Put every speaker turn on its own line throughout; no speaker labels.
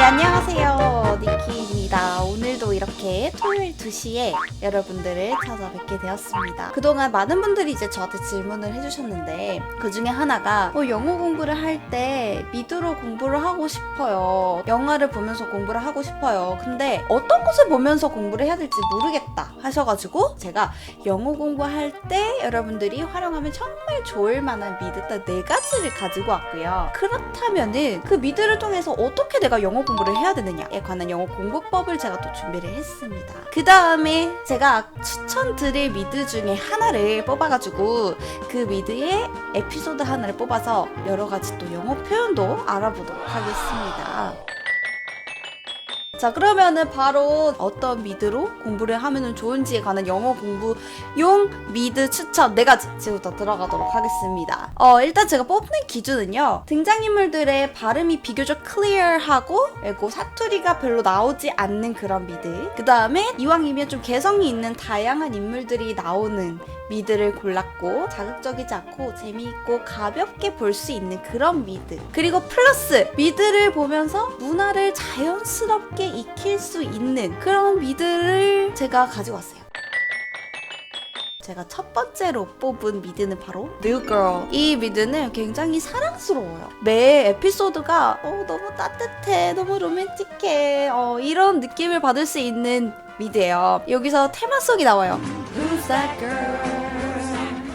안녕하세요. 니키입니다. 오늘도 이렇게 토요일 2시에 여러분들을 찾아뵙게 되었습니다. 그동안 많은 분들이 이제 저한테 질문을 해주셨는데 그 중에 하나가 영어 공부를 할 때 미드로 공부를 하고 싶어요. 영화를 보면서 공부를 하고 싶어요. 근데 어떤 것을 보면서 공부를 해야 될지 모르겠다 하셔가지고 제가 영어 공부할 때 여러분들이 활용하면 정말 좋을 만한 미드 딱 4가지를 가지고 왔고요. 그렇다면은 그 미드를 통해서 어떻게 내가 영어 공부를 해야 되느냐에 관한 영어 공부법을 제가 또 준비를 했습니다. 그 다음에 제가 추천드릴 미드 중에 하나를 뽑아가지고 그 미드의 에피소드 하나를 뽑아서 여러 가지 또 영어 표현도 알아보도록 하겠습니다. 자, 그러면은 바로 어떤 미드로 공부를 하면 좋은지에 관한 영어 공부용 미드 추천 4가지 지금부터 들어가도록 하겠습니다. 일단 제가 뽑는 기준은요, 등장인물들의 발음이 비교적 클리어하고 그리고 사투리가 별로 나오지 않는 그런 미드, 그 다음에 이왕이면 좀 개성이 있는 다양한 인물들이 나오는 미드를 골랐고, 자극적이지 않고 재미있고 가볍게 볼 수 있는 그런 미드, 그리고 플러스 미드를 보면서 문화를 자연스럽게 익힐 수 있는 그런 미드를 제가 가지고 왔어요. 제가 첫 번째로 뽑은 미드는 바로 New Girl. 이 미드는 굉장히 사랑스러워요. 매 에피소드가 너무 따뜻해, 너무 로맨틱해, 이런 느낌을 받을 수 있는 미드예요. 여기서 테마송이 나와요. Who's that girl?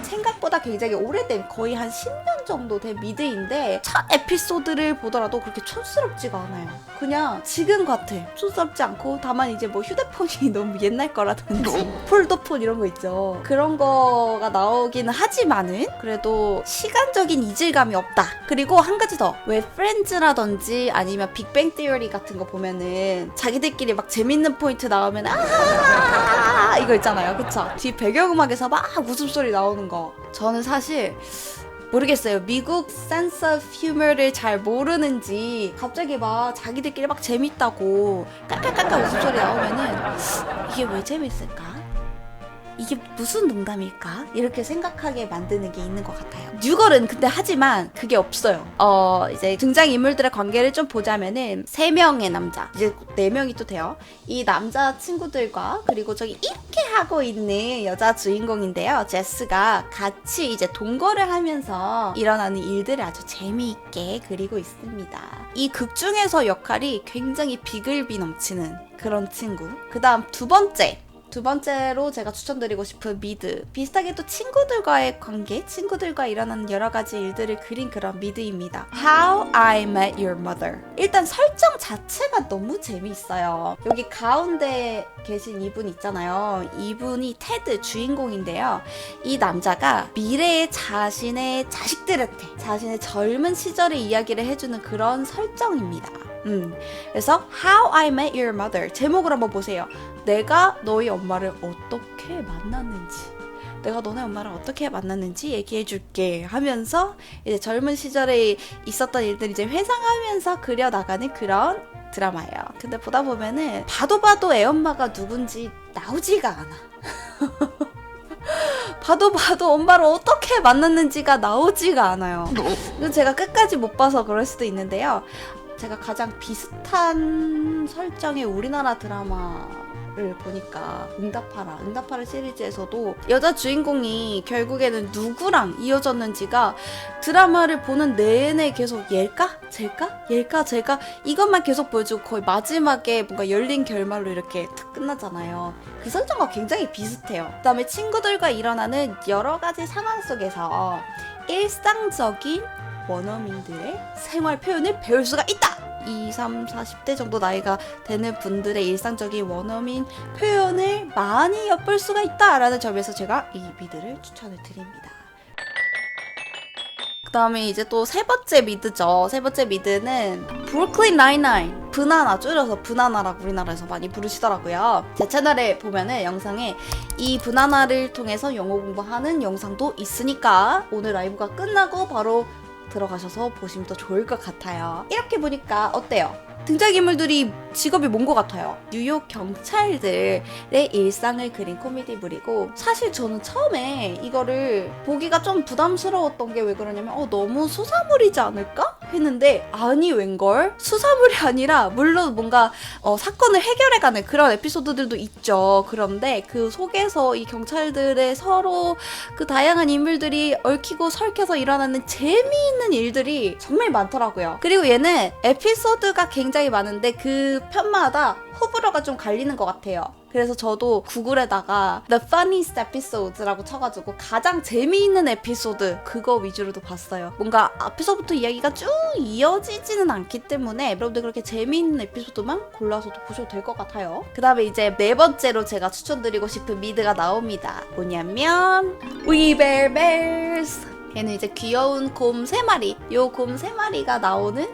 생각보다 굉장히 오래된, 거의 한 10년 정도 된 미드인데 첫 에피소드를 보더라도 그렇게 촌스럽지가 않아요. 그냥 지금 같아. 촌스럽지 않고, 다만 이제 뭐 휴대폰이 너무 옛날 거라든지 폴더폰 이런 거 있죠. 그런 거가 나오기는 하지만은 그래도 시간적인 이질감이 없다. 그리고 한 가지 더, 왜 프렌즈라든지 아니면 빅뱅 티어리 같은 거 보면은 자기들끼리 막 재밌는 포인트 나오면 이거 있잖아요. 그쵸? 뒤 배경음악에서 막 웃음소리 나오는 거. 저는 사실 모르겠어요. 미국 센스 오브 휴머를 잘 모르는지 갑자기 막 자기들끼리 막 재밌다고 깔깔깔깔 웃음소리 나오면은 이게 왜 재밌을까? 이게 무슨 농담일까? 이렇게 생각하게 만드는 게 있는 것 같아요. 뉴걸은 근데 하지만 그게 없어요. 이제 등장인물들의 관계를 좀 보자면은 3명의 남자, 이제 4명이 또 돼요. 이 남자 친구들과 그리고 저기 이렇게 하고 있는 여자 주인공인데요, 제스가 같이 이제 동거를 하면서 일어나는 일들을 아주 재미있게 그리고 있습니다. 이 극 중에서 역할이 굉장히 비글비 넘치는 그런 친구. 그 다음 두 번째로 제가 추천드리고 싶은 미드, 비슷하게 또 친구들과의 관계, 친구들과 일어나는 여러 가지 일들을 그린 그런 미드입니다. How I Met Your Mother. 일단 설정 자체가 너무 재미있어요. 여기 가운데 계신 이분 있잖아요. 이분이 테드 주인공인데요. 이 남자가 미래의 자신의 자식들한테 자신의 젊은 시절의 이야기를 해주는 그런 설정입니다. 그래서 How I Met Your Mother, 제목을 한번 보세요. 내가 너희 엄마를 어떻게 만났는지, 내가 너네 엄마를 어떻게 만났는지 얘기해줄게 하면서 이제 젊은 시절에 있었던 일들 이제 회상하면서 그려나가는 그런 드라마예요. 근데 보다 보면은 봐도 애엄마가 누군지 나오지가 않아. 봐도 엄마를 어떻게 만났는지가 나오지가 않아요. 이건 제가 끝까지 못 봐서 그럴 수도 있는데요. 제가 가장 비슷한 설정의 우리나라 드라마를 보니까 응답하라 시리즈에서도 여자 주인공이 결국에는 누구랑 이어졌는지가 드라마를 보는 내내 계속 얘일까? 쟤일까? 이것만 계속 보여주고 거의 마지막에 뭔가 열린 결말로 이렇게 탁 끝나잖아요. 그 설정과 굉장히 비슷해요. 그 다음에 친구들과 일어나는 여러 가지 상황 속에서 일상적인 원어민들의 생활 표현을 배울 수가 있다! 20, 30, 40대 정도 나이가 되는 분들의 일상적인 원어민 표현을 많이 엿볼 수가 있다라는 점에서 제가 이 미드를 추천을 드립니다. 그 다음에 이제 또 세 번째 미드죠. 세 번째 미드는 브루클린 나인나인. 브나나, 줄여서 브나나라고 우리나라에서 많이 부르시더라고요. 제 채널에 보면은 영상에 이 브나나를 통해서 영어 공부하는 영상도 있으니까 오늘 라이브가 끝나고 바로 들어가셔서 보시면 더 좋을 것 같아요. 이렇게 보니까 어때요? 등장인물들이 직업이 뭔 것 같아요? 뉴욕 경찰들의 일상을 그린 코미디물이고, 사실 저는 처음에 이거를 보기가 좀 부담스러웠던 게 왜 그러냐면 너무 수사물이지 않을까? 했는데 아니 웬걸? 수사물이 아니라 물론 뭔가 사건을 해결해가는 그런 에피소드들도 있죠. 그런데 그 속에서 이 경찰들의 서로 그 다양한 인물들이 얽히고 설켜서 일어나는 재미있는 일들이 정말 많더라고요. 그리고 얘는 에피소드가 굉장히 많은데 그 편마다 호불호가 좀 갈리는 것 같아요. 그래서 저도 구글에다가 The Funniest Episodes라고 쳐가지고 가장 재미있는 에피소드 그거 위주로도 봤어요. 뭔가 앞에서부터 이야기가 쭉 이어지지는 않기 때문에 여러분들 그렇게 재미있는 에피소드만 골라서도 보셔도 될 것 같아요. 그 다음에 이제 네 번째로 제가 추천드리고 싶은 미드가 나옵니다. 뭐냐면 We Bare Bears. 얘는 이제 귀여운 곰 3마리, 요 곰 3마리가 나오는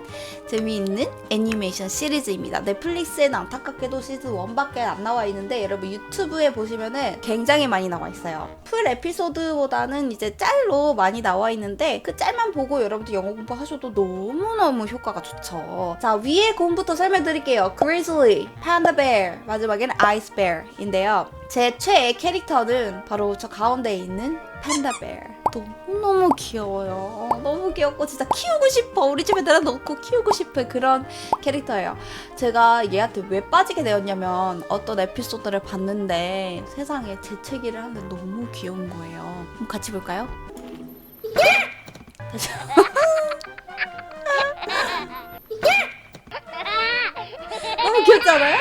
재미있는 애니메이션 시리즈입니다. 넷플릭스에는 안타깝게도 시즌 1밖에 안 나와 있는데 여러분 유튜브에 보시면은 굉장히 많이 나와 있어요. 풀 에피소드보다는 이제 짤로 많이 나와 있는데 그 짤만 보고 여러분들 영어 공부하셔도 너무너무 효과가 좋죠. 자, 위에 곰부터 설명드릴게요. Grizzly, Panda Bear, 마지막에는 Ice Bear인데요. 제 최애 캐릭터는 바로 저 가운데에 있는 팬다 베어. 너무너무 귀여워요. 너무 귀엽고 진짜 키우고 싶어. 우리 집에 내려놓고 키우고 싶은 그런 캐릭터예요. 제가 얘한테 왜 빠지게 되었냐면 어떤 에피소드를 봤는데 세상에 재채기를 하는데 너무 귀여운 거예요. 한번 같이 볼까요? 다시. 너무 귀엽지 않아요?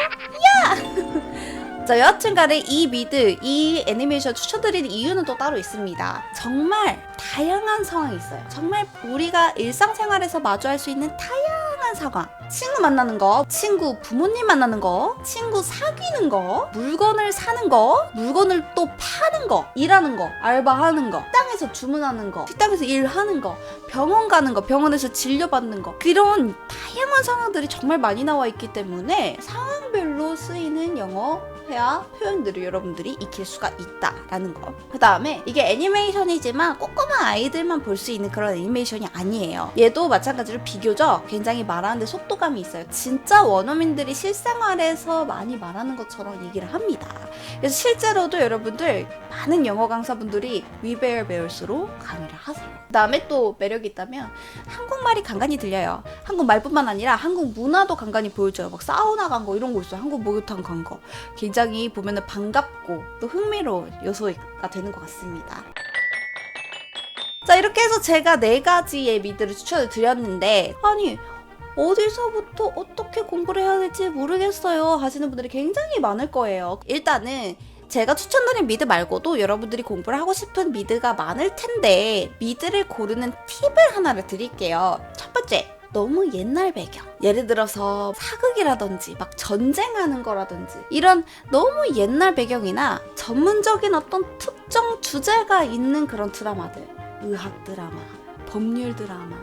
자, 여하튼간에 이 미드, 이 애니메이션 추천드리는 이유는 또 따로 있습니다. 정말 다양한 상황이 있어요. 정말 우리가 일상생활에서 마주할 수 있는 다양한 상황. 친구 만나는 거, 친구 부모님 만나는 거, 친구 사귀는 거, 물건을 사는 거, 물건을 또 파는 거, 일하는 거, 알바하는 거, 식당에서 주문하는 거, 식당에서 일하는 거, 병원 가는 거, 병원에서 진료받는 거, 그런 다양한 상황들이 정말 많이 나와 있기 때문에 상황별로 쓰이는 영어 회화 표현들을 여러분들이 익힐 수가 있다라는 거. 그 다음에 이게 애니메이션이지만 꼬꼬마 아이들만 볼 수 있는 그런 애니메이션이 아니에요. 얘도 마찬가지로 비교적 굉장히 말하는데 속도감이 있어요. 진짜 원어민들이 실생활에서 많이 말하는 것처럼 얘기를 합니다. 그래서 실제로도 여러분들 많은 영어 강사분들이 We Bare Bears로 강의를 하세요. 그 다음에 또 매력이 있다면 한국말이 간간히 들려요. 한국말뿐만 아니라 한국 문화도 간간히 보여줘요. 막 사우나 간 거 이런 거 있어요. 한국 목욕탕 간 거. 굉장히 보면은 반갑고 또 흥미로운 요소가 되는 것 같습니다. 자, 이렇게 해서 제가 4가지의 미드를 추천을 드렸는데 아니 어디서부터 어떻게 공부를 해야 될지 모르겠어요 하시는 분들이 굉장히 많을 거예요. 일단은 제가 추천드린 미드 말고도 여러분들이 공부를 하고 싶은 미드가 많을 텐데 미드를 고르는 팁을 하나를 드릴게요. 첫 번째, 너무 옛날 배경. 예를 들어서 사극이라든지 막 전쟁하는 거라든지 이런 너무 옛날 배경이나 전문적인 어떤 특정 주제가 있는 그런 드라마들, 의학 드라마, 법률 드라마,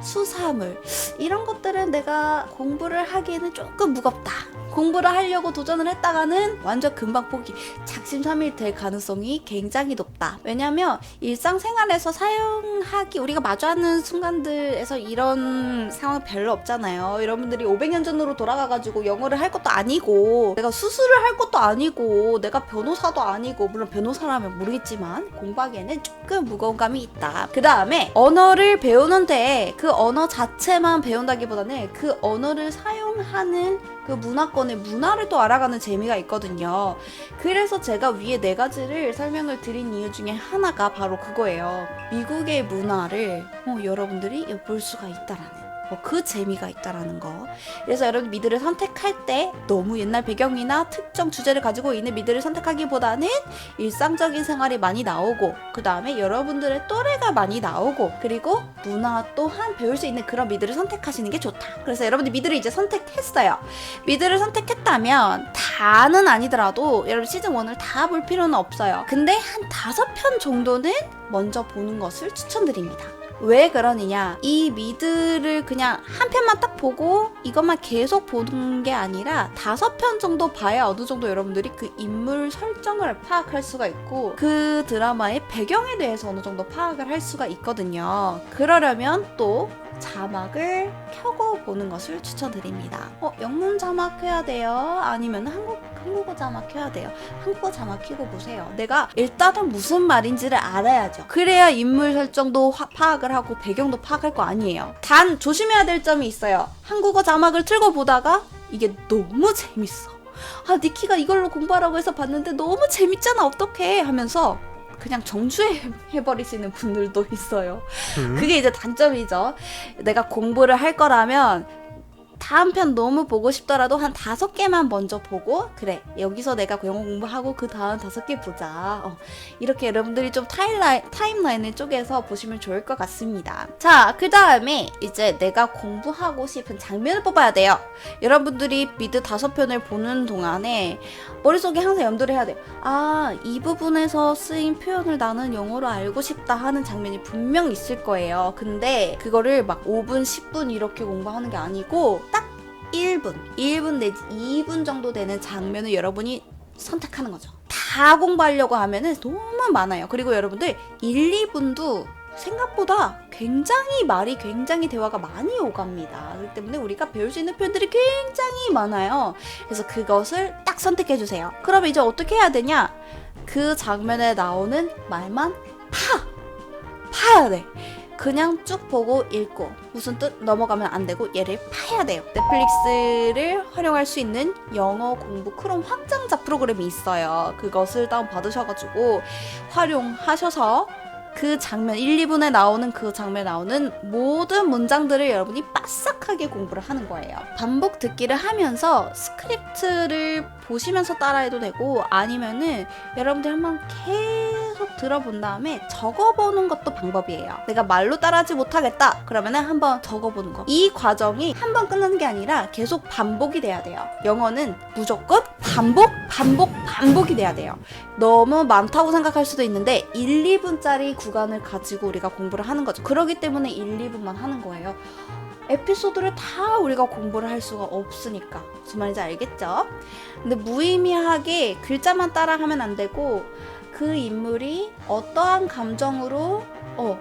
수사물 이런 것들은 내가 공부를 하기에는 조금 무겁다. 공부를 하려고 도전을 했다가는 완전 금방 포기, 작심삼일 될 가능성이 굉장히 높다. 왜냐면 일상생활에서 사용하기 우리가 마주하는 순간들에서 이런 상황 별로 없잖아요. 여러분들이 500년 전으로 돌아가가지고 영어를 할 것도 아니고 내가 수술을 할 것도 아니고 내가 변호사도 아니고 물론 변호사라면 모르겠지만 공부하기에는 조금 무거운 감이 있다. 그 다음에 언어를 배우는데 그 언어 자체만 배운다기보다는 그 언어를 사용하는 그 문화권의 문화를 또 알아가는 재미가 있거든요. 그래서 제가 위에 4가지를 설명을 드린 이유 중에 하나가 바로 그거예요. 미국의 문화를 여러분들이 엿볼 수가 있다라는 그 재미가 있다라는 거. 그래서 여러분 미드를 선택할 때 너무 옛날 배경이나 특정 주제를 가지고 있는 미드를 선택하기보다는 일상적인 생활이 많이 나오고 그 다음에 여러분들의 또래가 많이 나오고 그리고 문화 또한 배울 수 있는 그런 미드를 선택하시는 게 좋다. 그래서 여러분들 미드를 이제 선택했어요. 미드를 선택했다면 다는 아니더라도 여러분 시즌 1을 다 볼 필요는 없어요. 근데 한 5편 정도는 먼저 보는 것을 추천드립니다. 왜 그러느냐, 이 미드를 그냥 한 편만 딱 보고 이것만 계속 보는 게 아니라 5편 정도 봐야 어느 정도 여러분들이 그 인물 설정을 파악할 수가 있고 그 드라마의 배경에 대해서 어느 정도 파악을 할 수가 있거든요. 그러려면 또 자막을 켜고 보는 것을 추천드립니다. 영문 자막 켜야 돼요? 아니면 한국어 자막 켜야 돼요? 한국어 자막 켜고 보세요. 내가 일단은 무슨 말인지를 알아야죠. 그래야 인물 설정도 파악을 하고 배경도 파악할 거 아니에요. 단 조심해야 될 점이 있어요. 한국어 자막을 틀고 보다가 이게 너무 재밌어. 니키가 이걸로 공부하라고 해서 봤는데 너무 재밌잖아, 어떡해 하면서 그냥 정주행해버리시는 분들도 있어요. 그게 이제 단점이죠. 내가 공부를 할 거라면 다음 편 너무 보고 싶더라도 한 5개만 먼저 보고, 그래 여기서 내가 영어 공부하고 그 다음 5개 보자. 이렇게 여러분들이 좀 타임라인을 쪼개서 보시면 좋을 것 같습니다. 자, 그 다음에 이제 내가 공부하고 싶은 장면을 뽑아야 돼요. 여러분들이 미드 5편을 보는 동안에 머릿속에 항상 염두를 해야 돼요. 이 부분에서 쓰인 표현을 나는 영어로 알고 싶다 하는 장면이 분명 있을 거예요. 근데 그거를 막 5분, 10분 이렇게 공부하는 게 아니고 딱 1분 내지 2분 정도 되는 장면을 여러분이 선택하는 거죠. 다 공부하려고 하면은 너무 많아요. 그리고 여러분들 1, 2분도 생각보다 굉장히 대화가 많이 오갑니다. 그렇기 때문에 우리가 배울 수 있는 표현들이 굉장히 많아요. 그래서 그것을 딱 선택해주세요. 그럼 이제 어떻게 해야 되냐? 그 장면에 나오는 말만 파야 돼. 그냥 쭉 보고 읽고 무슨 뜻 넘어가면 안 되고 얘를 파야 돼요. 넷플릭스를 활용할 수 있는 영어 공부 크롬 확장자 프로그램이 있어요. 그것을 다운받으셔가지고 활용하셔서 그 장면 1, 2분에 나오는 그 장면에 나오는 모든 문장들을 여러분이 빠삭하게 공부를 하는 거예요. 반복 듣기를 하면서 스크립트를 보시면서 따라해도 되고, 아니면은 여러분들 한번 계속 들어본 다음에 적어보는 것도 방법이에요. 내가 말로 따라하지 못하겠다 그러면은 한번 적어보는 거. 이 과정이 한 번 끝나는 게 아니라 계속 반복이 돼야 돼요. 영어는 무조건 반복이 돼야 돼요. 너무 많다고 생각할 수도 있는데 1, 2분짜리 구간을 가지고 우리가 공부를 하는 거죠. 그렇기 때문에 1, 2분만 하는 거예요. 에피소드를 다 우리가 공부를 할 수가 없으니까. 무슨 말인지 알겠죠? 근데 무의미하게 글자만 따라하면 안 되고, 그 인물이 어떠한 감정으로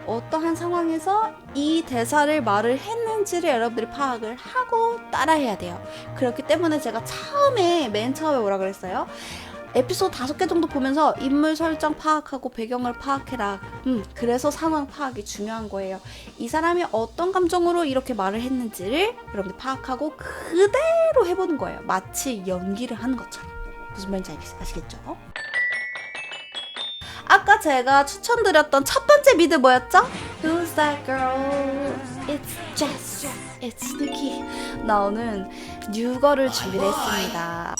어떠한 상황에서 이 대사를 말을 했는지를 여러분들이 파악을 하고 따라해야 돼요. 그렇기 때문에 제가 맨 처음에 뭐라 그랬어요? 에피소드 5개 정도 보면서 인물 설정 파악하고 배경을 파악해라. 그래서 상황 파악이 중요한 거예요. 이 사람이 어떤 감정으로 이렇게 말을 했는지를 여러분들 파악하고 그대로 해보는 거예요. 마치 연기를 하는 것처럼. 무슨 말인지 아시겠죠? 아까 제가 추천드렸던 첫 번째 미드 뭐였죠? Who's that girl? It's Jess. It's Nikki. 나오는 뉴거를 준비를 했습니다.